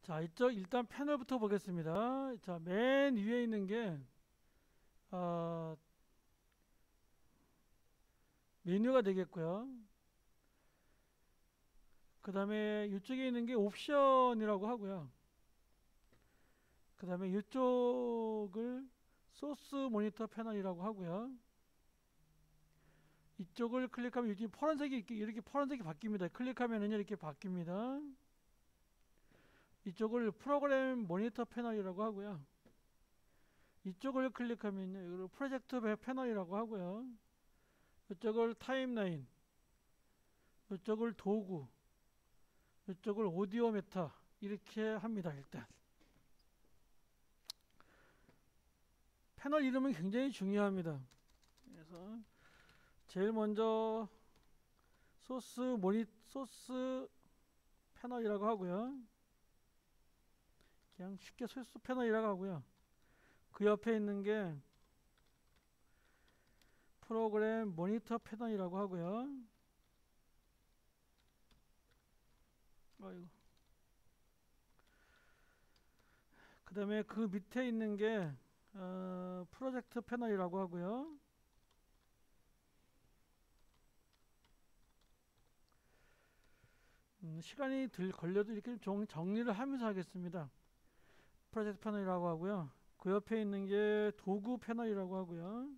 자, 이쪽 일단 패널부터 보겠습니다. 자, 맨 위에 있는 게 어, 메뉴가 되겠고요. 그 다음에 이쪽에 있는 게 옵션이라고 하고요. 그 다음에 이쪽을 소스 모니터 패널이라고 하고요. 이쪽을 클릭하면 이렇게 파란색이 바뀝니다. 클릭하면은 이렇게 바뀝니다. 이쪽을 프로그램 모니터 패널이라고 하고요. 이쪽을 클릭하면요, 이걸 프로젝트 패널이라고 하고요. 이쪽을 타임라인, 이쪽을 도구, 이쪽을 오디오 메타 이렇게 합니다. 일단 패널 이름은 굉장히 중요합니다. 그래서 제일 먼저 소스 패널이라고 하고요. 그냥 쉽게 소스 패널이라고 하고요. 그 옆에 있는 게 프로그램 모니터 패널이라고 하고요. 아이고. 그 다음에 그 밑에 있는 게 프로젝트 패널이라고 하고요. 시간이 들 걸려도 이렇게 좀 정리를 하면서 하겠습니다. 프로젝트 패널이라고 하고요. 그 옆에 있는 게 도구 패널이라고 하고요.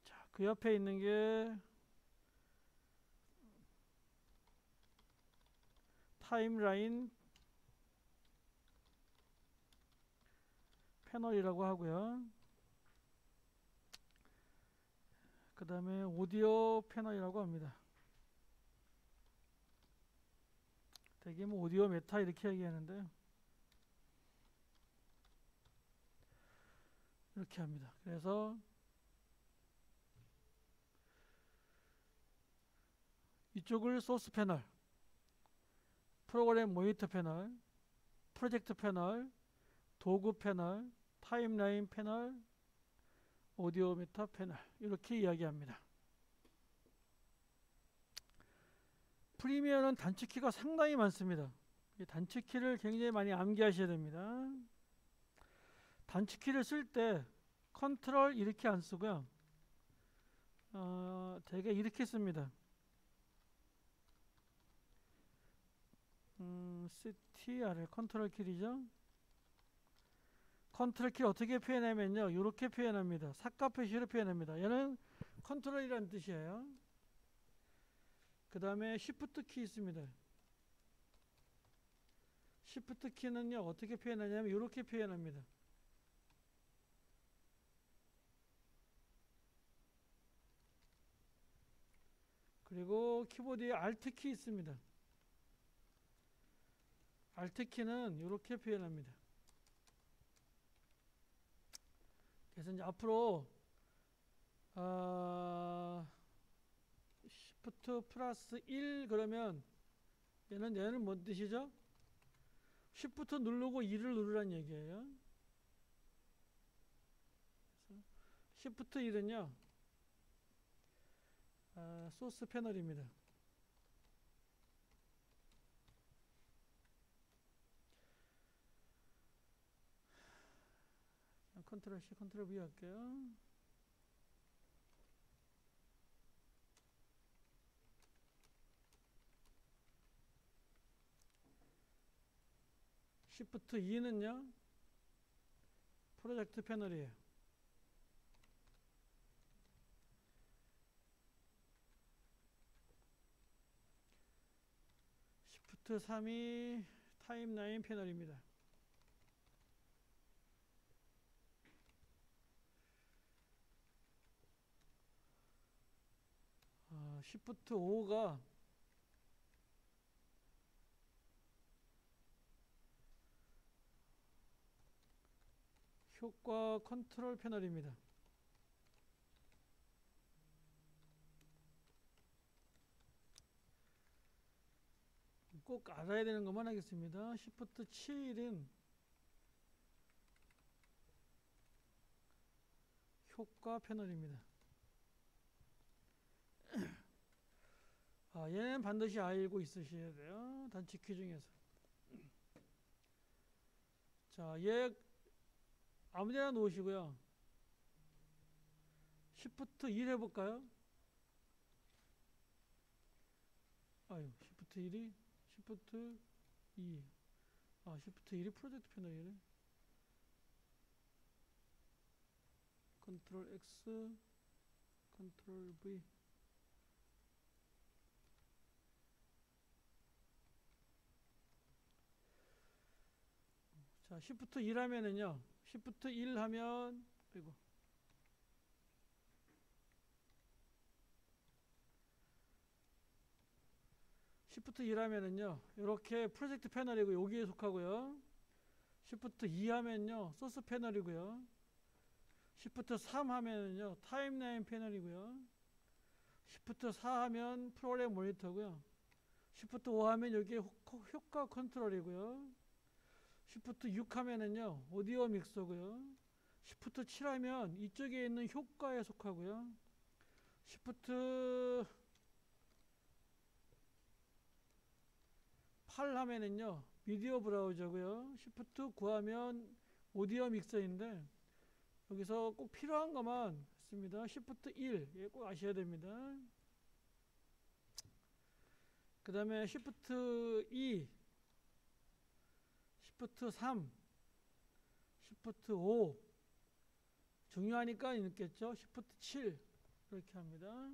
자, 그 옆에 있는 게 타임라인 패널이라고 하고요. 그 다음에 오디오 패널이라고 합니다. 대개 뭐 오디오 메타 이렇게 얘기하는데요. 이렇게 합니다. 그래서 이쪽을 소스 패널, 프로그램 모니터 패널, 프로젝트 패널, 도구 패널, 타임라인 패널, 오디오 메타 패널 이렇게 이야기합니다. 프리미어는 단축키가 상당히 많습니다. 이 단축키를 굉장히 많이 암기하셔야 됩니다. 단축키를 쓸 때 컨트롤 이렇게 안 쓰고요. 대개 이렇게 씁니다. CTRL 컨트롤 키이죠. 컨트롤 키를 어떻게 표현하면요, 이렇게 표현합니다. 삭과 표시로 표현합니다. 얘는 컨트롤이라는 뜻이에요. 그 다음에 쉬프트 키 있습니다. 쉬프트 키는요 어떻게 표현하냐면 이렇게 표현합니다. 그리고 키보드에 알트 키 있습니다. 알트 키는 이렇게 표현합니다. 그래서 이제 앞으로 Shift 플러스 1 그러면 얘는 뭔 뜻이죠? Shift 누르고 2를 누르란 얘기예요. Shift 1은요 소스 패널입니다. 컨트롤 C 컨트롤 V 할게요. Shift 2는요 프로젝트 패널이에요. Shift 3이 타임라인 패널입니다. Shift 5가 효과 컨트롤 패널입니다. 꼭 알아야 되는 것만 하겠습니다. Shift 7은 효과 패널입니다. 얘는 반드시 알고 있으셔야 돼요. 단축키 중에서. 자, 얘 아무데나 놓으시고요. Shift 1 해볼까요? 아유, Shift 1이 Shift 2. Shift 1이 프로젝트 패널이네. Ctrl X, Ctrl V. 자, Shift 1 하면은요. Shift 1 하면, 그리고 Shift 1 하면은요. 이렇게 프로젝트 패널이고 여기에 속하고요. Shift 2 하면요. 소스 패널이고요. Shift 3 하면은요. 타임라인 패널이고요. Shift 4 하면 프로그램 모니터고요. Shift 5 하면 여기에 효과 컨트롤이고요. Shift 6 하면은요. 오디오 믹서고요. Shift 7 하면 이쪽에 있는 효과에 속하고요. Shift 8 하면은요. 미디어 브라우저고요. Shift 9 하면 오디오 믹서인데 여기서 꼭 필요한 것만 했습니다. Shift 1, 예, 꼭 아셔야 됩니다. 그 다음에 Shift 2, Shift 3, Shift 5, 중요하니까 있겠죠. Shift 7, 이렇게 합니다.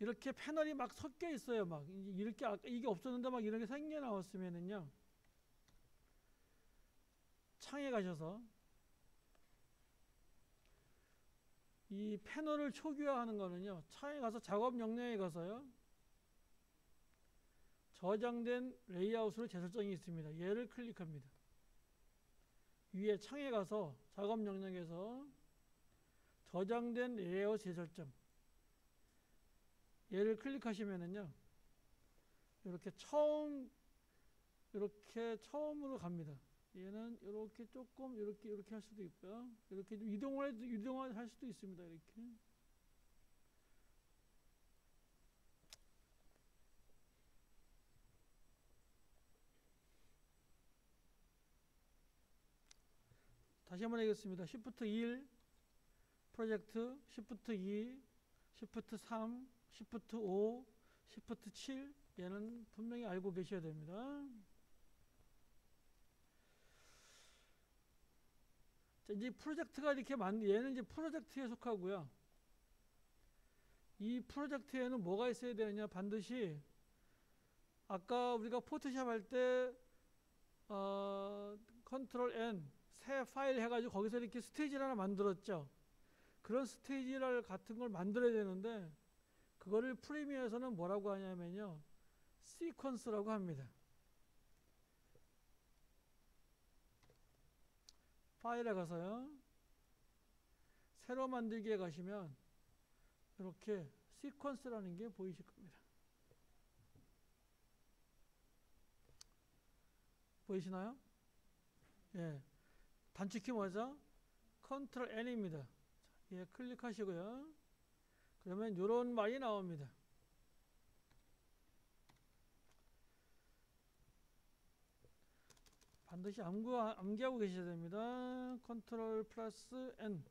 이렇게 패널이 막 섞여 있어요. 막 이렇게 이게 없었는데 막 이런 게 생겨 나왔으면은요. 창에 가셔서 이 패널을 초기화하는 거는요. 창에 가서 작업 명령에 가서요. 저장된 레이아웃으로 재설정이 있습니다. 얘를 클릭합니다. 위에 창에 가서 작업 명령에서 저장된 레이아웃 재설정 얘를 클릭하시면은요. 이렇게 처음으로 갑니다. 얘는 이렇게 조금 이렇게 할 수도 있고요. 이렇게 이동을 할 수도 있습니다. 이렇게. 다시 한번 하겠습니다. Shift 1 프로젝트, Shift 2, Shift 3, Shift 5, Shift 7 얘는 분명히 알고 계셔야 됩니다. 자, 이제 프로젝트가 이렇게 얘는 이제 프로젝트에 속하고요. 이 프로젝트에는 뭐가 있어야 되느냐? 반드시 아까 우리가 포토샵 할 때 컨트롤 N 새 파일 해가지고 거기서 이렇게 스테이지를 하나 만들었죠. 그런 스테이지를 같은 걸 만들어야 되는데 그거를 프리미어에서는 뭐라고 하냐면요. 시퀀스라고 합니다. 파일에 가서요. 새로 만들기에 가시면 이렇게 시퀀스라는 게 보이실 겁니다. 보이시나요? 예. 단축키 뭐죠? 컨트롤 N입니다. 예, 클릭하시고요. 그러면 이런 말이 나옵니다. 반드시 암기하고 계셔야 됩니다. 컨트롤 플러스 N.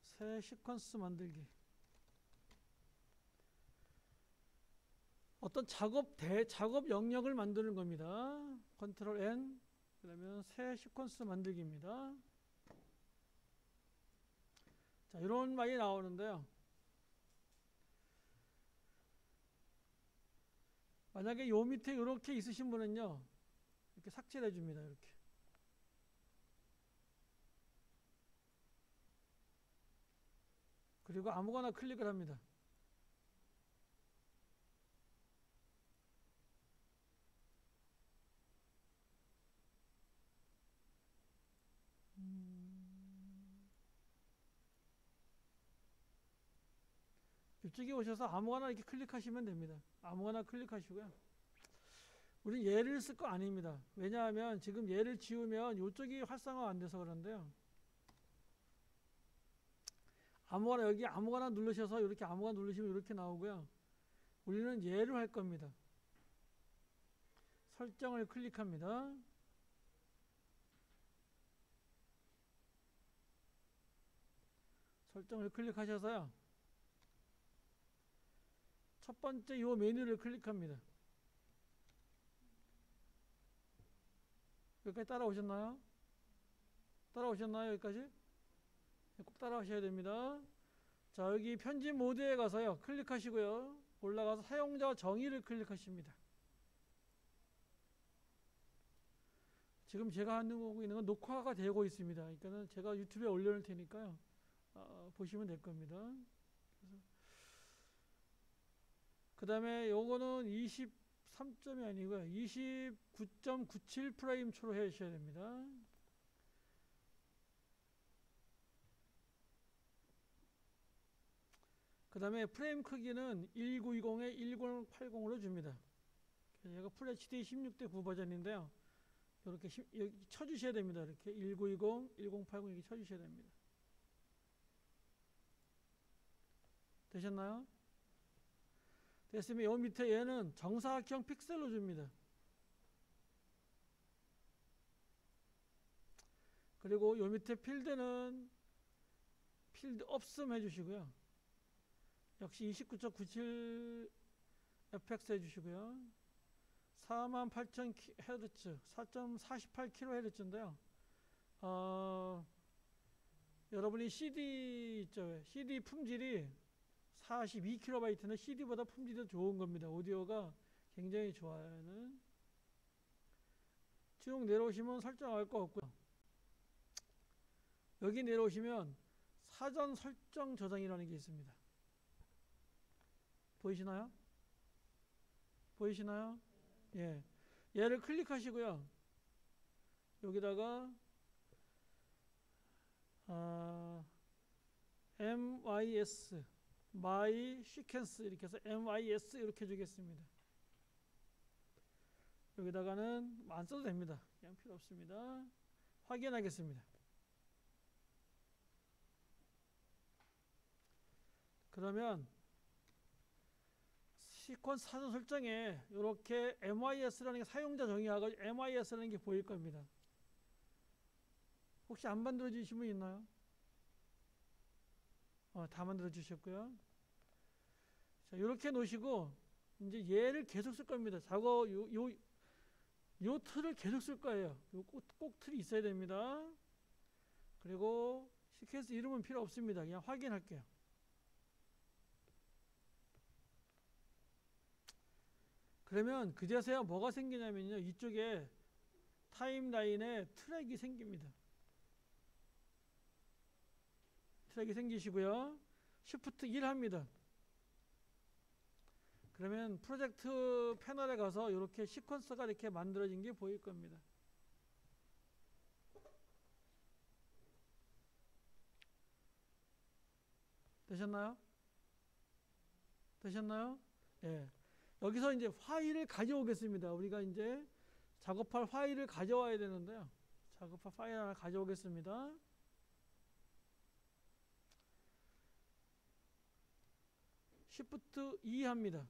새 시퀀스 만들기. 어떤 작업 영역을 만드는 겁니다. 컨트롤 N. 그러면 새 시퀀스 만들기입니다. 자, 이런 말이 나오는데요. 만약에 요 밑에 이렇게 있으신 분은요. 이렇게 삭제를 해줍니다. 이렇게. 그리고 아무거나 클릭을 합니다. 이쪽에 오셔서 아무거나 이렇게 클릭하시면 됩니다. 아무거나 클릭하시고요. 우리 얘를 쓸 거 아닙니다. 왜냐하면 지금 얘를 지우면 이쪽이 활성화가 안 돼서 그런데요. 아무거나 여기 아무거나 누르셔서 이렇게 아무거나 누르시면 이렇게 나오고요. 우리는 얘를 할 겁니다. 설정을 클릭합니다. 설정을 클릭하셔서요. 첫 번째 이 메뉴를 클릭합니다. 여기까지 따라오셨나요? 따라오셨나요? 여기까지? 꼭 따라오셔야 됩니다. 자, 여기 편집 모드에 가서요. 클릭하시고요. 올라가서 사용자 정의를 클릭하십니다. 지금 제가 하고 있는 건 녹화가 되고 있습니다. 그러니까 제가 유튜브에 올려놓을 테니까요. 보시면 될 겁니다. 그 다음에 요거는 23점이 아니고요. 29.97 프레임 초로 해주셔야 됩니다. 그 다음에 프레임 크기는 1920에 1080으로 줍니다. 얘가 FHD 16:9 버전인데요. 이렇게 여기 쳐주셔야 됩니다. 이렇게 1920, 1080 이렇게 쳐주셔야 됩니다. 되셨나요? 됐으면 요 밑에 얘는 정사각형 픽셀로 줍니다. 그리고 요 밑에 필드는 필드 없음 해주시고요. 역시 29.97 fx 해주시고요. 48,000Hz, 4.48kHz인데요. 여러분이 CD 있죠? CD 품질이 42kB는 CD보다 품질이 더 좋은 겁니다. 오디오가 굉장히 좋아요. 쭉 내려오시면 설정할 거 없고요. 여기 내려오시면 사전 설정 저장이라는 게 있습니다. 보이시나요? 보이시나요? 예. 얘를 클릭하시고요. 여기다가 MYS My Sequence 이렇게 해서 MYS 이렇게 주겠습니다. 여기다가는 안 써도 됩니다. 그냥 필요 없습니다. 확인하겠습니다. 그러면 시퀀스 사전 설정에 이렇게 MYS라는 게 사용자 정의하고 MYS라는 게 보일 겁니다. 혹시 안 만들어 주신 분 있나요? 다 만들어 주셨고요. 자, 이렇게 놓으시고 이제 얘를 계속 쓸 겁니다. 저거 요 틀을 계속 쓸 거예요. 꼭 틀이 있어야 됩니다. 그리고 시퀀스 이름은 필요 없습니다. 그냥 확인할게요. 그러면 그제서야 뭐가 생기냐면요. 이쪽에 타임라인에 트랙이 생깁니다. 트랙이 생기시고요. Shift 1 합니다. 그러면 프로젝트 패널에 가서 이렇게 시퀀스가 이렇게 만들어진 게 보일 겁니다. 되셨나요? 되셨나요? 예. 여기서 이제 파일을 가져오겠습니다. 우리가 이제 작업할 파일을 가져와야 되는데요. 작업할 파일 하나 가져오겠습니다. Shift 2 합니다.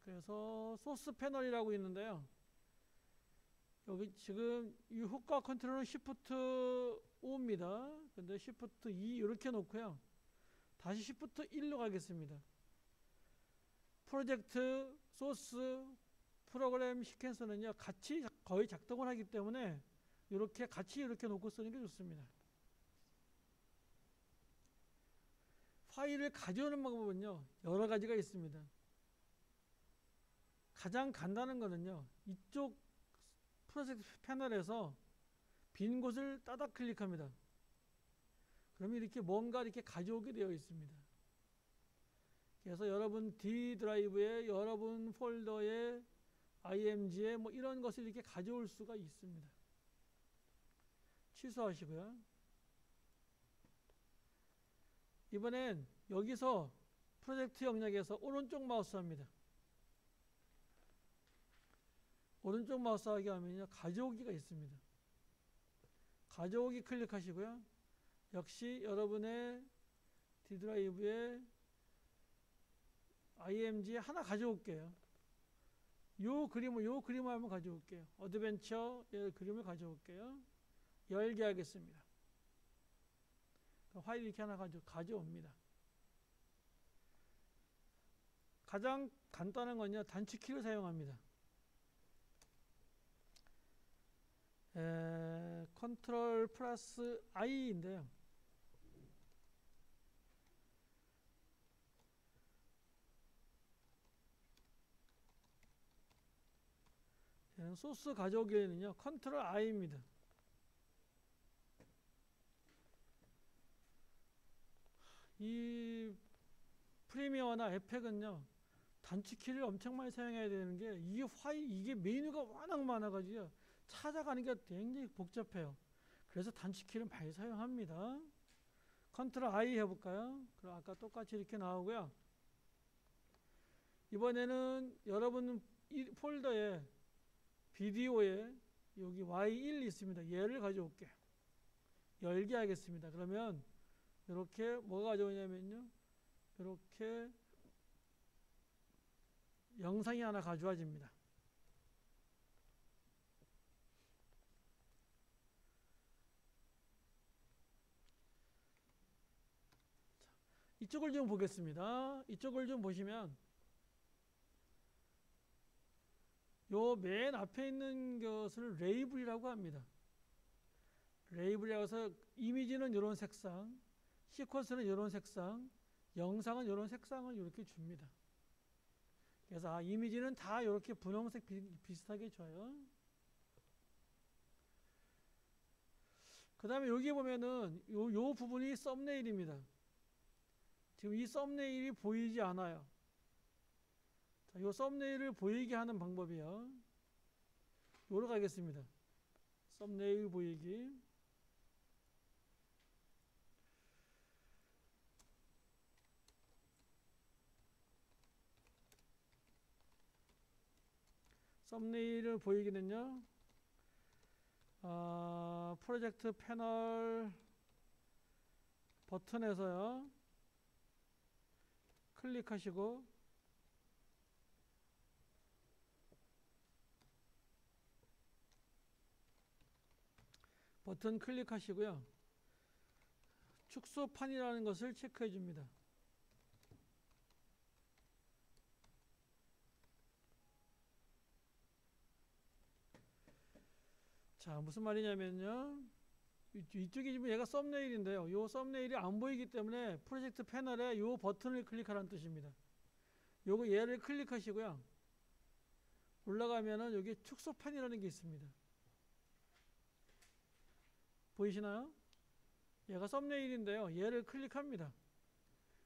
그래서 소스 패널이라고 있는데요. 여기 지금 이 효과 컨트롤은 Shift 5입니다. 근데 Shift 2 이렇게 놓고요. 다시 Shift 1로 가겠습니다. 프로젝트, 소스, 프로그램 시퀀스는요, 같이 거의 작동을 하기 때문에 이렇게 같이 이렇게 놓고 쓰는 게 좋습니다. 파일을 가져오는 방법은요, 여러 가지가 있습니다. 가장 간단한 거는요, 이쪽 프로젝트 패널에서 빈 곳을 따닥 클릭합니다. 그러면 이렇게 뭔가 이렇게 가져오게 되어 있습니다. 그래서 여러분 D 드라이브에 여러분 폴더에 IMG에 뭐 이런 것을 이렇게 가져올 수가 있습니다. 취소하시고요. 이번엔 여기서 프로젝트 영역에서 오른쪽 마우스 합니다. 오른쪽 마우스 하게 하면요, 가져오기가 있습니다. 가져오기 클릭하시고요. 역시 여러분의 D 드라이브에 IMG에 하나 가져올게요. 요 그림을 한번 가져올게요. 어드벤처 그림을 가져올게요. 열게 하겠습니다. 파일 이렇게 하나 가져옵니다. 가장 간단한 건요, 단축키를 사용합니다. 컨트롤 플러스 I인데요. 소스 가져오기에는요, 컨트롤 I입니다. 이 프리미어나 에펙은요, 단축키를 엄청 많이 사용해야 되는 게, 이게 메뉴가 워낙 많아가지고요, 찾아가는 게 굉장히 복잡해요. 그래서 단축키를 많이 사용합니다. 컨트롤 I 해볼까요? 그럼 아까 똑같이 이렇게 나오고요. 이번에는 여러분 이 폴더에 비디오에 여기 Y1 있습니다. 얘를 가져올게요. 열게 하겠습니다. 그러면 이렇게 뭐가 가져오냐면요, 이렇게 영상이 하나 가져와집니다. 이쪽을 좀 보겠습니다. 이쪽을 좀 보시면 요 맨 앞에 있는 것을 레이블이라고 합니다. 레이블이라고 해서 이미지는 이런 색상, 시퀀스는 이런 색상, 영상은 이런 색상을 이렇게 줍니다. 그래서 이미지는 다 이렇게 분홍색 비슷하게 줘요. 그 다음에 여기 보면은 요 부분이 썸네일입니다. 지금 이 썸네일이 보이지 않아요. 자, 이 썸네일을 보이게 하는 방법이요. 요로 가겠습니다. 썸네일 보이기. 썸네일을 보이기는요, 프로젝트 패널 버튼에서요, 클릭하시고 버튼 클릭하시고요, 축소판이라는 것을 체크해 줍니다. 자, 무슨 말이냐면요, 이쪽이 지금 얘가 썸네일인데요, 이 썸네일이 안 보이기 때문에 프로젝트 패널에 이 버튼을 클릭하라는 뜻입니다. 요거 얘를 클릭하시고요, 올라가면은 여기 축소판이라는 게 있습니다. 보이시나요? 얘가 썸네일인데요, 얘를 클릭합니다.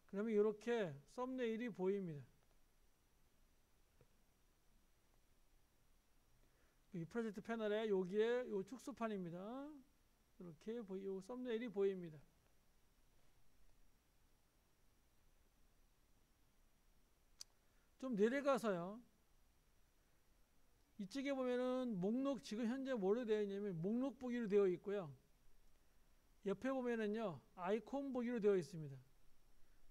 그러면 이렇게 썸네일이 보입니다. 이 프로젝트 패널에 여기에 요 축소판입니다. 이렇게 요 썸네일이 보입니다. 좀 내려가서요, 이쪽에 보면은 목록, 지금 현재 뭐로 되어 있냐면 목록 보기로 되어 있고요, 옆에 보면은요 아이콘 보기로 되어 있습니다.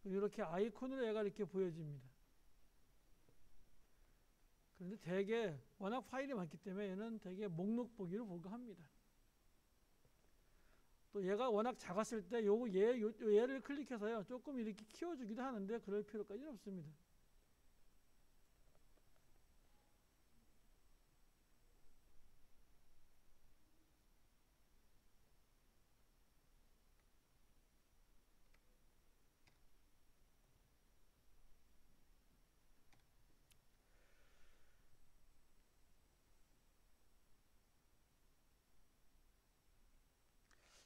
이렇게 아이콘으로 얘가 이렇게 보여집니다. 그런데 대개 워낙 파일이 많기 때문에 얘는 대개 목록 보기로 보고합니다. 또 얘가 워낙 작았을 때 얘를 클릭해서요 조금 이렇게 키워주기도 하는데 그럴 필요까지는 없습니다.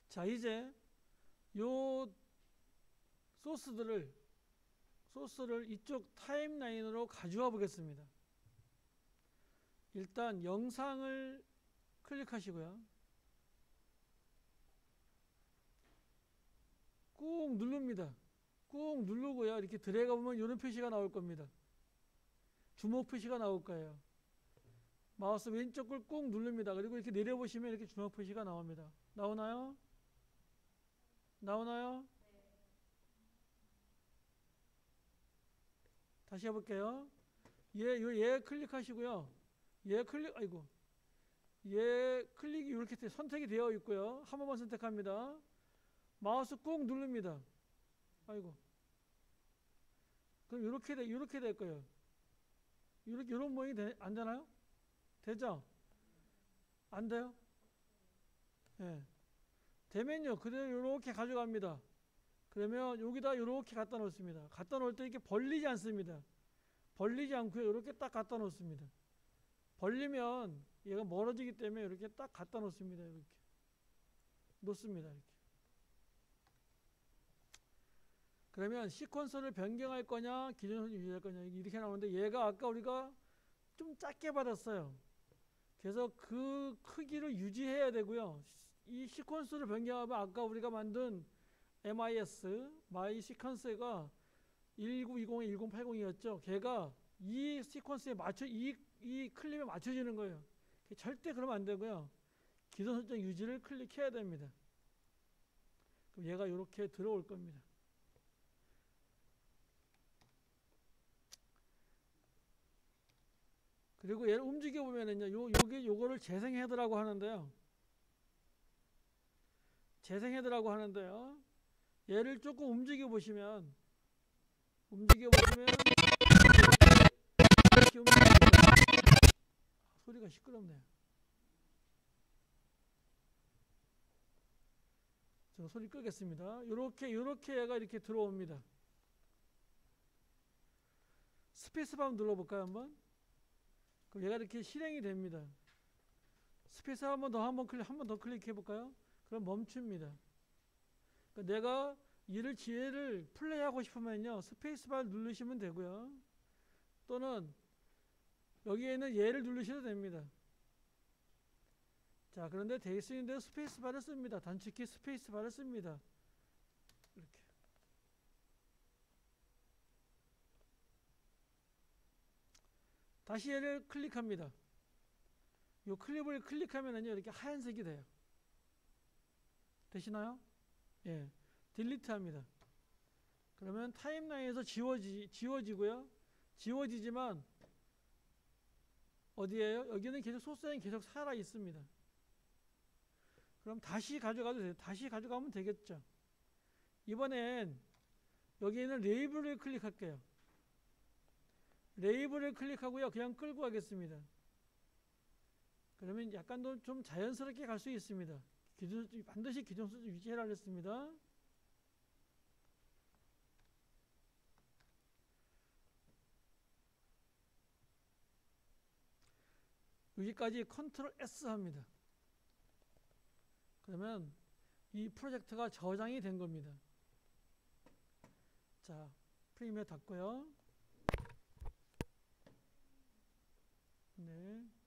자, 이제 요 소스를 이쪽 타임라인으로 가져와 보겠습니다. 일단 영상을 클릭하시고요, 꾹 누릅니다. 꾹 누르고요. 이렇게 드래그 보면 이런 표시가 나올 겁니다. 주목 표시가 나올 거예요. 마우스 왼쪽 걸 꾹 누릅니다. 그리고 이렇게 내려보시면 이렇게 주목 표시가 나옵니다. 나오나요? 나오나요? 다시 해볼게요. 얘 클릭하시고요. 얘 클릭이 이렇게 선택이 되어 있고요. 한 번만 선택합니다. 마우스 꾹 누릅니다. 아이고. 그럼 이렇게 될 거예요. 이런 모양이 안 되나요? 되죠? 안 돼요? 예. 되면요. 그대로 이렇게 가져갑니다. 그러면 여기다 이렇게 갖다 놓습니다. 갖다 놓을 때 이렇게 벌리지 않습니다. 벌리지 않고요. 이렇게 딱 갖다 놓습니다. 벌리면 얘가 멀어지기 때문에 이렇게 딱 갖다 놓습니다. 이렇게 놓습니다. 이렇게. 그러면 시퀀서를 변경할 거냐, 기존을 유지할 거냐 이렇게 나오는데 얘가 아까 우리가 좀 작게 받았어요. 그래서 그 크기를 유지해야 되고요. 이 시퀀스를 변경하면 아까 우리가 만든 MIS, 마이 시퀀스가 1920에 1080이었죠. 걔가 이 시퀀스에 이 클립에 맞춰지는 거예요. 절대 그러면 안 되고요. 기존 설정 유지를 클릭해야 됩니다. 그럼 얘가 이렇게 들어올 겁니다. 그리고 얘를 움직여 보면은요, 요거를 재생헤드라고 하는데요. 재생헤드라고 하는데요. 얘를 조금 움직여 보시면 이렇게 움직입니다. 소리가 시끄럽네요. 제가 소리 끄겠습니다. 요렇게 얘가 이렇게 들어옵니다. 스페이스바 한번 눌러볼까요, 한번? 그럼 얘가 이렇게 실행이 됩니다. 스페이스 한 번 더 클릭해 볼까요? 그럼 멈춥니다. 그러니까 내가 지혜를 플레이하고 싶으면요, 스페이스바를 누르시면 되고요. 또는 여기에 있는 얘를 누르셔도 됩니다. 자, 그런데 돼 있는데 스페이스바를 씁니다. 단축키 스페이스바를 씁니다. 이렇게. 다시 얘를 클릭합니다. 이 클립을 클릭하면은요, 이렇게 하얀색이 돼요. 되시나요? 예. 딜리트 합니다. 그러면 타임라인에서 지워지고요. 지워지지만 어디에요? 여기는 계속 소스라인이 계속 살아 있습니다. 그럼 다시 가져가도 돼요. 다시 가져가면 되겠죠. 이번엔 여기 있는 레이블을 클릭할게요. 레이블을 클릭하고요. 그냥 끌고 가겠습니다. 그러면 약간 더 좀 자연스럽게 갈 수 있습니다. 반드시 기존 수준 유지해라 그랬습니다. 여기까지 컨트롤 S 합니다. 그러면 이 프로젝트가 저장이 된 겁니다. 자, 프리미어 닫고요. 네.